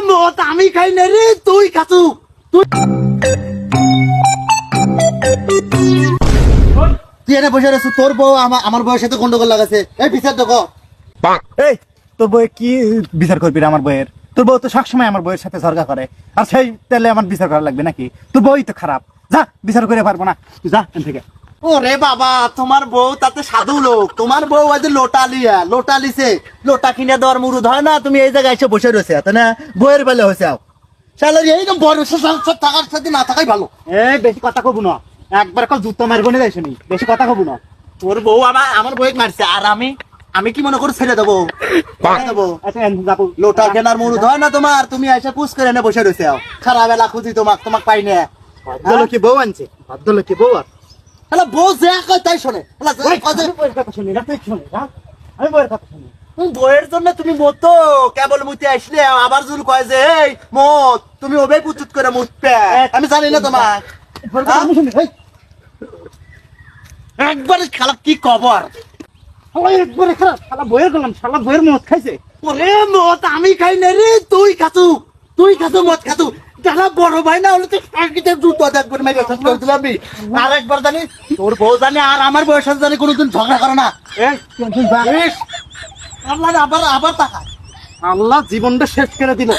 মত আমি খাই না রে, তুই খাতু। তুই এনে বসে রয়েছিস, তোর বউ আমার বউয়ের সাথে গন্ডগোল লাগাছে। এই বিচার তো কর। এই তোর বউ কি বিচার করবি রে আমার বউয়ের? তোর বউ তো সবসময় আমার বউয়ের সাথে ঝগড়া করে, আর সেই তেলে আমার বিচার করা লাগবে নাকি? তোর বউই তো খারাপ, যা বিচার করে পারবো না, তুই যা এখান থেকে। ওরে বাবা, তোমার বউ তাতে সাধু লোক। তোমার বউ আজ লোটা লিছে, লোটা কিনে দেওয়ার মুরুদ হয় না। তুমি এই জায়গায় এসে বসে রয়েছে তাই না? বউয়ের বেলা হয়েছে শালা এইরকম বয়স থাকার সাথে না থাকাই ভালো। এই বেশি কথা কবু না, একবার কল জুতো মারবো না যাইছো নি, বেশি কথা কবু না। তোর বউ আমার বউকে মারছে, আর আমি কি মনে করে ছেড়ে দেবো? আচ্ছা যাবো। লোটা কেনার মুরুদ হয় না তোমার? তুমি এসে পুষ করে এনে বসে রয়েছে। খারাপ বেলা খুঁজি তোমাক পাই না। ভদ্রলোক কি বউ আনছে? ভদ্রলোক কি বউ? আর শালা বউ যা কয় তাই শোনে। শালা যা কয় আমি বউয়ের কথা শুনি না, তুই শুনি না, আমি বউয়ের কথা শুনি। বইয়ের জন্য তুমি মতো কেবল মুতে আসলে আবার জুল কয় যে এই মত তুমি ওবে পুচুত করে মুতবে। আমি জানি না তোমার আমি শুনি। এই একবার খারাপ কি খবর? শালা একবারে খারাপ, শালা বউয়ের গেলাম, শালা বউয়ের মদ খাইছে। ওরে মত আমি খাই না রে, তুই খাতু মত খাতু। যারা বড় ভাই না হলে তো সাকিতে জুতো একবার মেরে শেষ করে দিলাম আমি। আর একবার জানি তোর বউ জানি আর আমার বউয়ের সাথে জানি কোনোদিন ঝগড়া করে না। এই তুই যা। আল্লাহ আবার তাকায়। আল্লাহ জীবনটা শেষ করে দিল।